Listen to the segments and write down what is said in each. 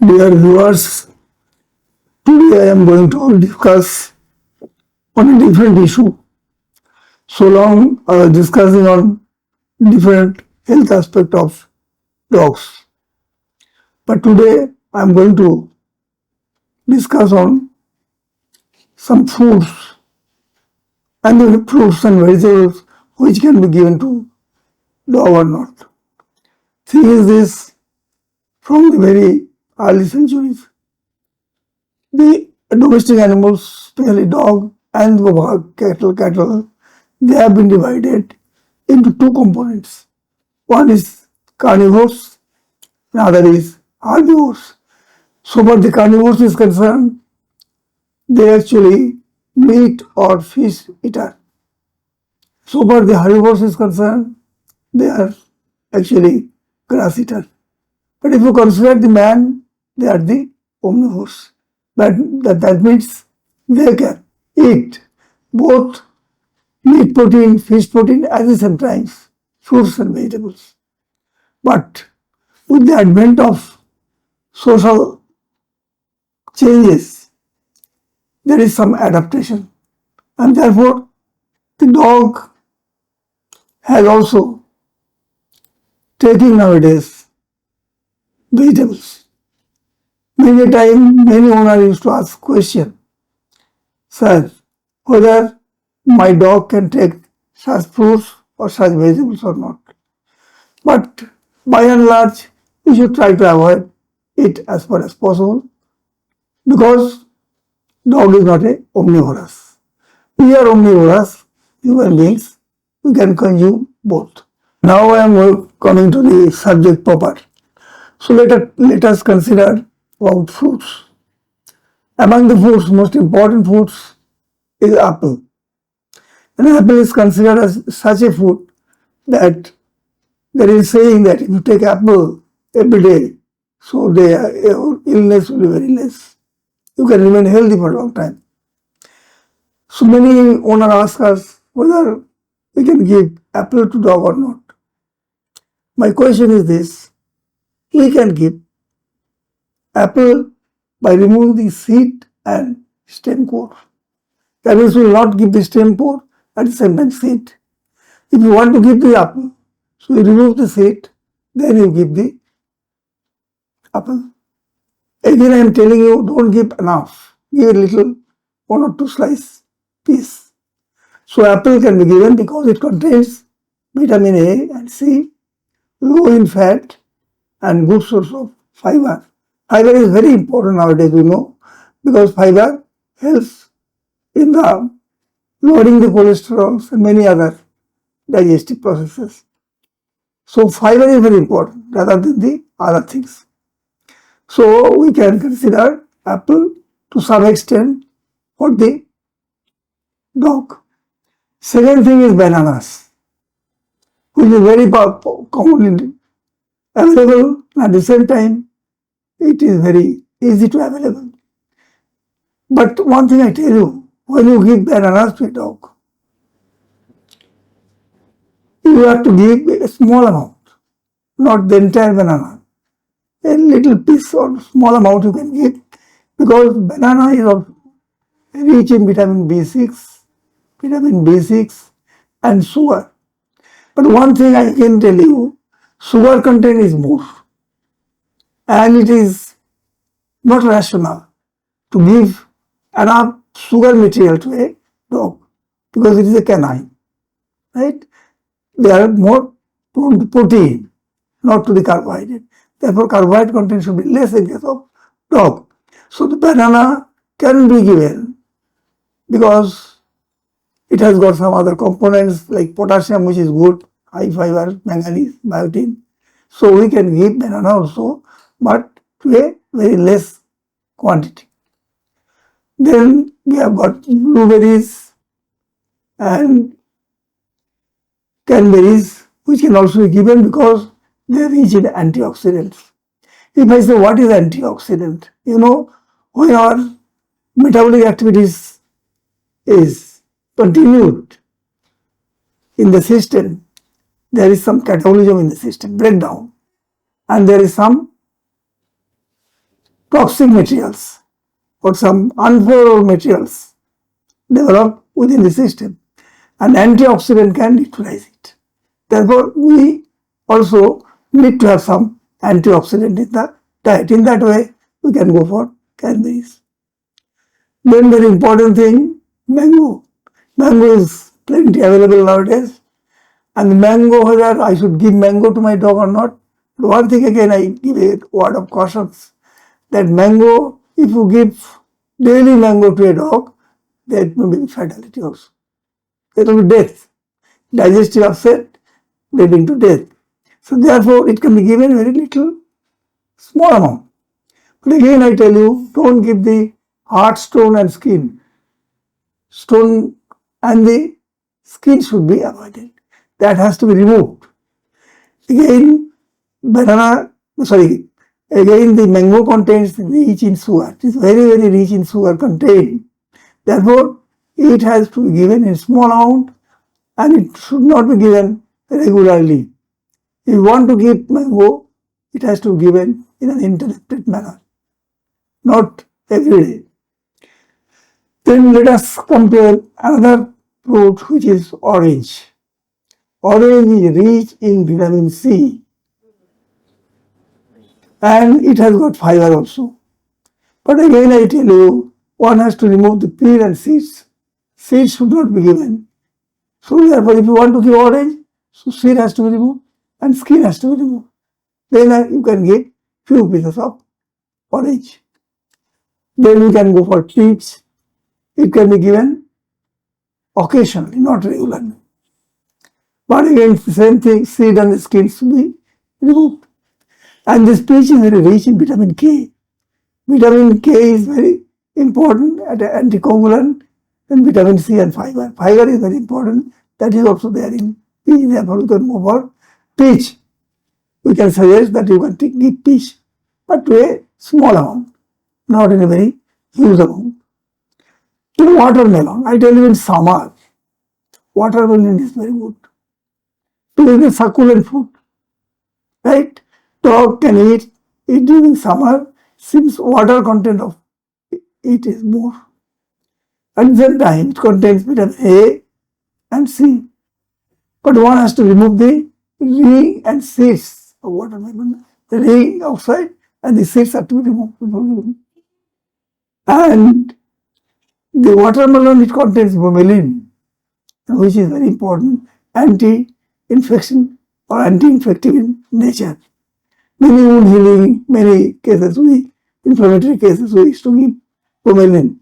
Dear viewers, today I am going to discuss on a different issue. So long I was discussing on different health aspect of dogs. But today I am going to discuss on some foods and the fruits and vegetables which can be given to dog or not. Thing is this, from the very early centuries, the domestic animals, especially dog and cattle, they have been divided into two components. One is carnivores, another is herbivores. So far the carnivores is concerned, they actually meat or fish eater. So far the herbivores is concerned, they are actually grass eater. But if you consider the man, they are the omnivores. That means they can eat both meat protein, fish protein, at the same time fruits and vegetables. But with the advent of social changes, there is some adaptation, and therefore the dog has also taken nowadays vegetables. Many a time, many owners used to ask question, sir, whether my dog can take such fruits or such vegetables or not. But by and large, we should try to avoid it as far as possible, because dog is not a omnivorous. We are omnivorous human beings. We can consume both. Now I am coming to the subject proper. So let us consider about fruits. Among the fruits, most important fruits is apple. An apple is considered as such a fruit that there is saying that if you take apple every day, so your illness will be very less. You can remain healthy for a long time. So many owners ask us whether we can give apple to dog or not. My question is this: we can give apple by removing the seed and stem core. That means we will not give the stem core at the same time seed. If you want to give the apple, so you remove the seed, then you give the apple. Again I am telling you, don't give enough. Give a little, 1 or 2 slice piece. So apple can be given because it contains vitamin A and C, low in fat and good source of fiber. Fiber is very important nowadays, you know, because fiber helps in the lowering the cholesterol and many other digestive processes. So fiber is very important rather than the other things. So we can consider apple to some extent for the dog. Second thing is bananas, which is very commonly available, at the same time it is very easy to available. But one thing I tell you, when you give bananas to a dog, you have to give a small amount, not the entire banana. A little piece or small amount you can give, because banana is rich in vitamin B6 and sugar. But one thing I can tell you, sugar content is more, and it is not rational to give enough sugar material to a dog because it is a canine, right? They are more prone to protein, not to the carbohydrate. Therefore, carbohydrate content should be less in case of dog. So the banana can be given because it has got some other components like potassium, which is good, high fiber, manganese, biotin. So we can give banana also, but to a very less quantity. Then we have got blueberries and cranberries, which can also be given because they are rich in antioxidants. If I say what is antioxidant, you know, when our metabolic activities is continued in the system, there is some catabolism in the system, breakdown, and there is some toxic materials or some unfavorable materials developed within the system. An antioxidant can neutralize it. Therefore, we also need to have some antioxidant in the diet. In that way, we can go for cranberries. Then very important thing, mango. Mango is plenty available nowadays. And mango, whether I should give mango to my dog or not. One thing again, I give a word of caution that mango, if you give daily mango to a dog, there may be fatality also. There will be death, digestive upset leading to death. So therefore, it can be given very little, small amount. But again, I tell you, don't give the heart, stone and skin. Stone and the skin should be avoided. That has to be removed. Again, again the mango contains rich in sugar. It is very, very rich in sugar contained. Therefore, it has to be given in small amount and it should not be given regularly. If you want to give mango, it has to be given in an interrupted manner, not every day. Then let us compare another fruit which is orange. Orange is rich in vitamin C and it has got fiber also. But again I tell you, one has to remove the peel and seeds. Seeds should not be given. So therefore, if you want to give orange, so seed has to be removed and skin has to be removed. Then you can get few pieces of orange. Then you can go for peach. It can be given occasionally, not regularly. But again, the same thing, seed and the skin should be removed. And this peach is very rich in vitamin K. Vitamin K is very important as an anticoagulant, and vitamin C and fiber. Fiber is very important. That is also there in peach. Therefore, we can move for peach. We can suggest that you can give peach, but to a small amount, not in a very huge amount. In watermelon, I tell you in summer, watermelon is very good. It is a succulent food, right? Dog can eat it during summer since water content of it is more. At the same time, it contains vitamin A and C. But one has to remove the ring and seeds of watermelon. The ring outside and the seeds have to be removed. And the watermelon, it contains bromelain, which is very important, anti-infection or anti-infective in nature. Many wound healing, many cases, inflammatory cases, we used to give bromelain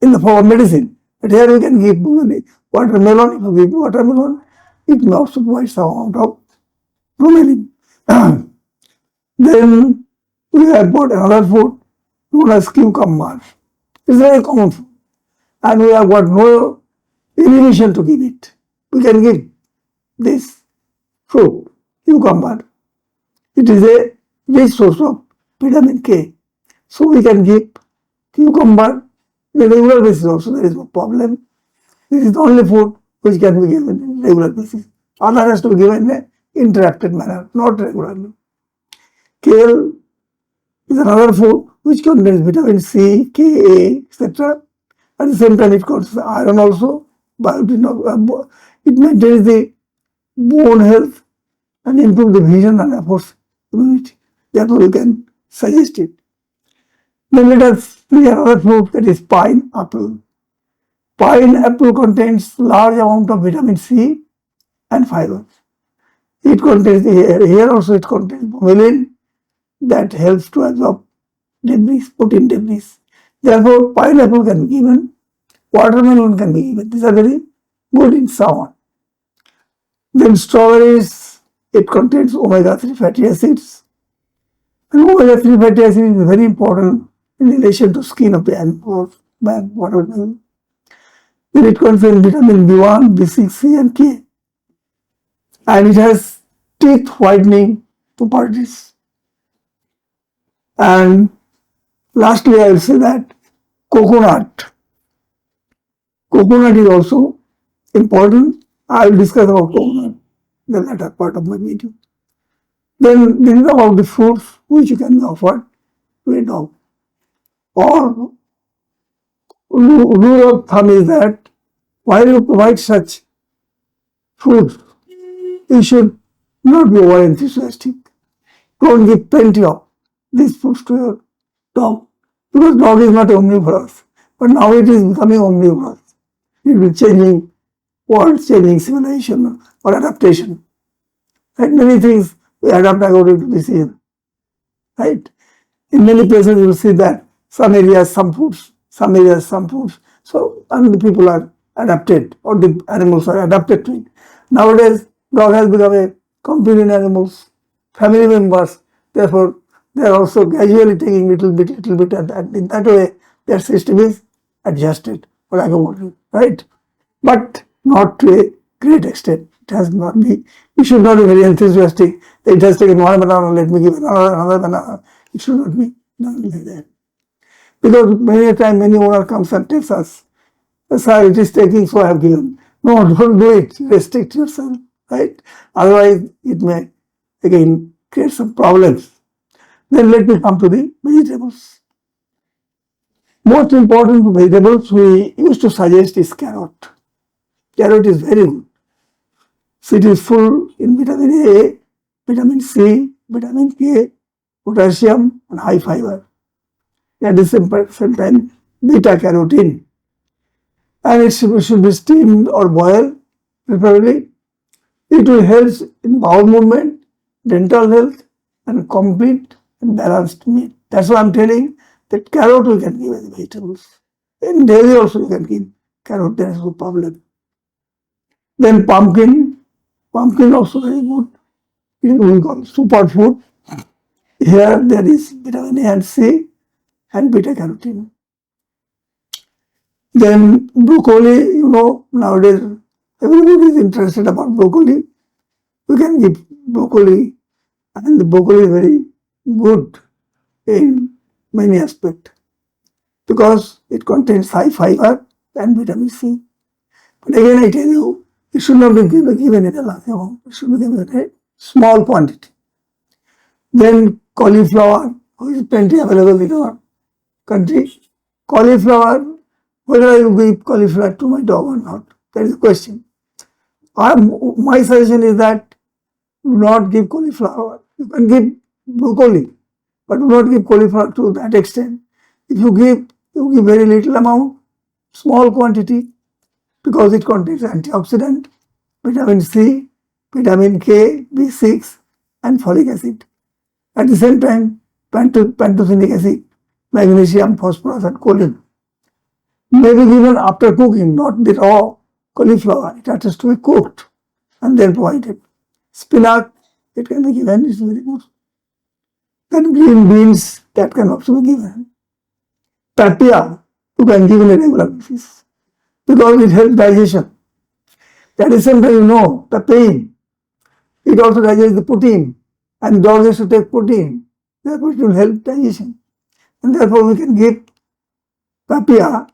in the form of medicine. But here we can give watermelon. If you give watermelon, it may also provide some amount of bromelain. Then we have got another food known as cucumber. It's a very common food. And we have got no inhibition to give it. We can give this fruit, cucumber. It is a rich source of vitamin K. So we can give cucumber on a regular basis also. There is no problem. This is the only food which can be given on a regular basis. Other has to be given in an interrupted manner, not regularly. Kale is another food which contains vitamin C, Ka, etc. At the same time, it contains iron also, but it maintains the bone health and improve the vision and affords immunity. Therefore, we can suggest it. Then let us see another fruit, that is pineapple. Pineapple contains large amount of vitamin C and fiber. It contains here also it contains bromelain that helps to absorb debris, protein debris. Therefore, pineapple can be given, watermelon can be given. These are very good in summer. Then strawberries, it contains omega-3 fatty acids. And omega-3 fatty acids is very important in relation to skin of the animal, man, whatever. Then it contains vitamin B1, B6, C and K. And it has teeth whitening properties. And lastly, I will say that coconut. Coconut is also important. I will discuss about coconut in the latter part of my video. Then this is about the fruits which you can be offered to a dog. Or rule of thumb is that while you provide such food, you should not be over enthusiastic. Don't give plenty of these foods to your dog, because dog is not omnivorous, but now it is becoming omnivorous. It will changing world, changing civilization or adaptation. Right? Many things we adapt according to the season. Right? In many places you will see that some areas some foods, some areas some foods. So and the people are adapted, or the animals are adapted to it. Nowadays, dog has become a companion animals, family members. Therefore, they are also gradually taking little bit, and in that way, their system is adjusted or accommodated, right? But not to a great extent. It has not be. You should not be very enthusiastic. It has taken one banana, let me give another banana. It should not be done like that. Because many a time, many owner comes and tells us, sir, it is taking, so I have given. No, don't do it. Restrict yourself, right? Otherwise, it may again create some problems. Then let me come to the vegetables. Most important vegetables we used to suggest is carrot. Carrot is very good. So it is full in vitamin A, vitamin C, vitamin K, potassium, and high fiber. At the same time, beta carotene. And it should be steamed or boiled, preferably. It will help in bowel movement, dental health, and complete and balanced meal. That's why I'm telling that carrot we can give as vegetables. In daily also you can give carrot, there is no problem. Then pumpkin also very good. We call superfood. Here there is vitamin A and C and beta carotene. Then broccoli, nowadays everybody is interested about broccoli. We can give broccoli, and the broccoli is very good in many aspects because it contains high fiber and vitamin C. But again, I tell you, it should not be given in a large amount. It should be given in a small quantity. Then cauliflower, which is plenty available in our country. Cauliflower, whether I will give cauliflower to my dog or not, that is the question. My suggestion is that do not give cauliflower. You can give broccoli, but do not give cauliflower to that extent. If you give very little amount, small quantity, because it contains antioxidant, vitamin C, vitamin K, B6, and folic acid. At the same time, pantothenic acid, magnesium, phosphorus, and choline. May be given after cooking, not the raw cauliflower. It has to be cooked and then provided. Spinach, it can be given, it's very good. Then green beans, that can also be given. Papaya, you can give in a regular basis because it helps digestion. At the same time, papain, it also digests the protein, and dog has to take protein. Therefore, it will help digestion. And therefore, we can give papaya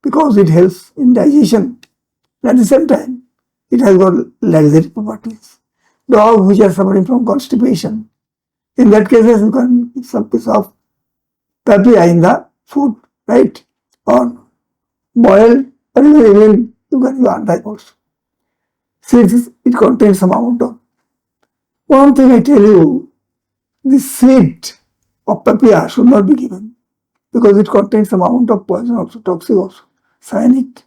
because it helps in digestion. At the same time, it has got laxative properties. Dogs which are suffering from constipation, in that case, you can give some piece of papaya in the food, right? Or boiled, or even you can use unripe also. Since it contains some amount of. One thing I tell you, the seed of papaya should not be given because it contains some amount of poison also, toxic also, cyanic.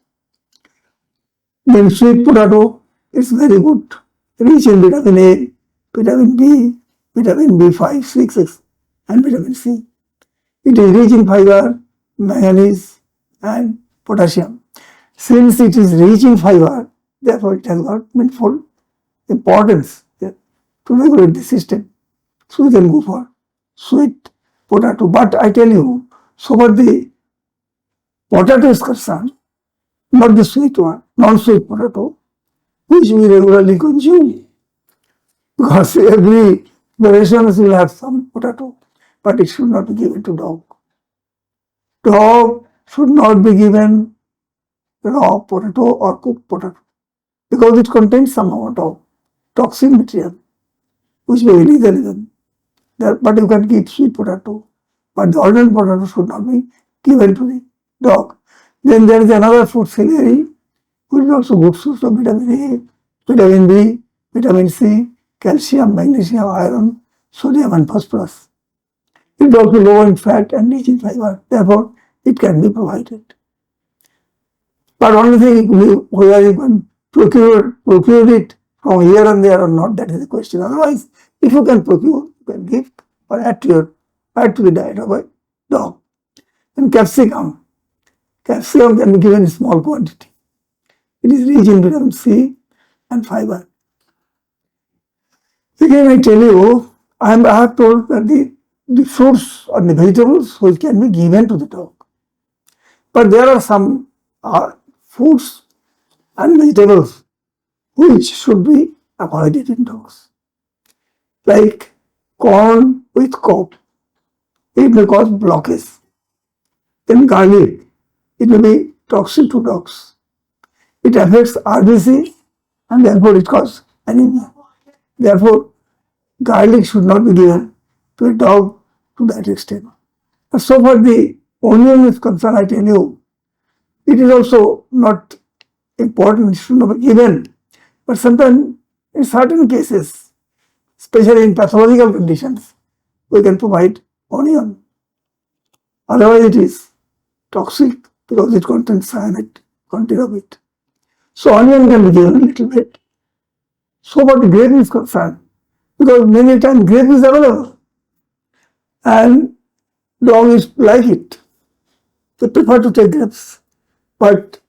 Then sweet potato is very good, rich in vitamin A, vitamin B, vitamin B5, 6, and vitamin C. It is rich in fiber, manganese, and potassium. Since it is rich in fiber, therefore it has got full importance to regulate the system. So we can go for sweet potato. But I tell you, so far the potato is concerned, not the sweet one, non-sweet potato, which we regularly consume. Because every restaurant will have some potato, but it should not be given to dog. Dog should not be given raw potato or cooked potato because it contains some amount of toxic material which may be lethal. But you can keep sweet potato, but the ordinary potato should not be given to the dog. Then there is another food, celery, which is also good source of vitamin A, vitamin B, vitamin C, calcium, magnesium, iron, sodium and phosphorus. It is also low in fat and rich in fiber. Therefore, it can be provided. But only thing whether you can procure it from here and there or not, that is the question. Otherwise, if you can procure, you can give or add to the diet of a dog. And capsicum. Capsicum can be given in small quantity. It is rich in vitamin C and fiber. Again, I tell you, I have told that the fruits or the vegetables which can be given to the dog. But there are some foods and vegetables which should be avoided in dogs. Like corn with cob, it may cause blockage. Then garlic, it may be toxic to dogs. It affects RBC and therefore it causes anemia. Therefore, garlic should not be given to a dog to that extent. But so far the onion is concerned, I tell you, it is also not important, it should not be given. But sometimes in certain cases, especially in pathological conditions, we can provide onion. Otherwise it is toxic because it contains cyanide content of it. So onion can be given a little bit. So far the grape is concerned, because many times grape is available and dogs like it. They prefer to take grapes. But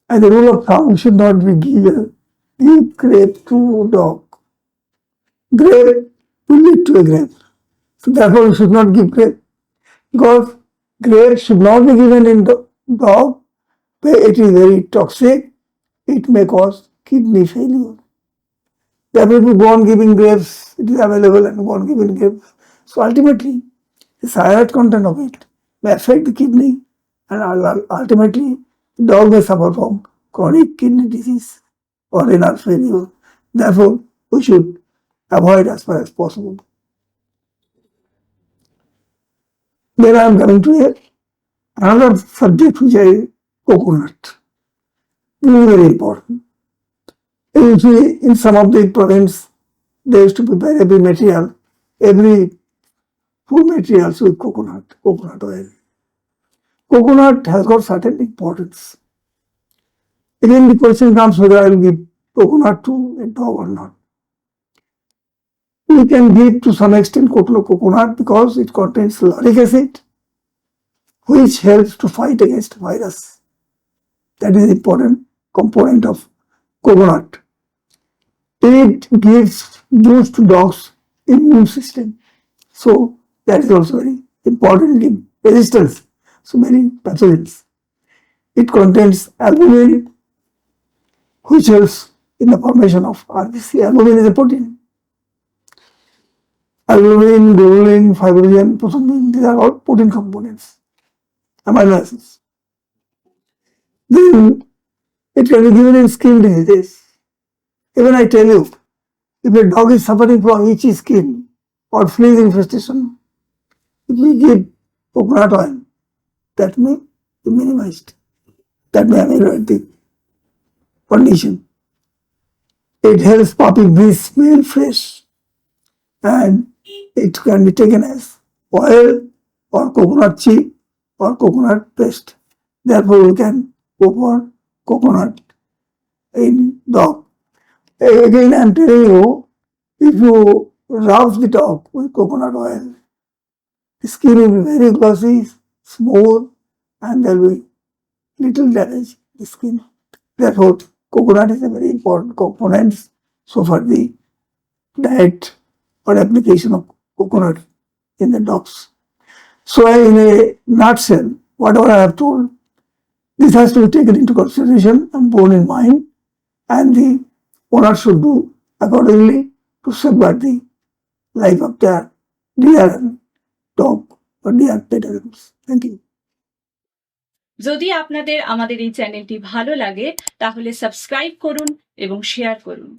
as a rule of thumb, we should not be give grape to dog. Grape will lead to a grape. So therefore we should not give grape. Because grape should not be given in the dog where it is very toxic. It may cause kidney failure. Therefore, if you go on giving grapes, it is available and go on giving grapes. So ultimately, the cyanide content of it may affect the kidney and ultimately the dog may suffer from chronic kidney disease or renal failure. Therefore, we should avoid as far as possible. Then I am coming to another subject which is coconut. This is very important. Usually in some of the provinces, there used to prepare every material, every food materials with coconut oil. Coconut has got certain importance. Again, the question comes whether I will give coconut to a dog or not. We can give to some extent coconut because it contains lauric acid, which helps to fight against virus. That is an important component of coconut. It gives boost to dogs' immune system. So that is also very important in resistance to many pathogens. It contains albumin, which helps in the formation of RBC. Albumin is a protein. Albumin, globulin, fibrogen, prothrombin, these are all protein components, amino acids. Then it can be given in skin diseases. Even I tell you, if a dog is suffering from itchy skin or fleas infestation, if we give coconut oil, that may be minimized. That may ameliorate the condition. It helps puppy breathe smell fresh and it can be taken as oil or coconut chip or coconut paste. Therefore, we can go for coconut in dog. Again, I am telling you, if you rub the dog with coconut oil, the skin will be very glossy, smooth, and there will be little damage to the skin. Therefore, coconut is a very important component so for the diet or application of coconut in the dogs. So in a nutshell, whatever I have told, this has to be taken into consideration and borne in mind, and the owner should do accordingly to safeguard the life of their dear dog or dear pet animals. Thank you. যদি আপনাদের আমাদের এই চ্যানেলটি ভালো লাগে তাহলে subscribe করুন এবং শেয়ার করুন।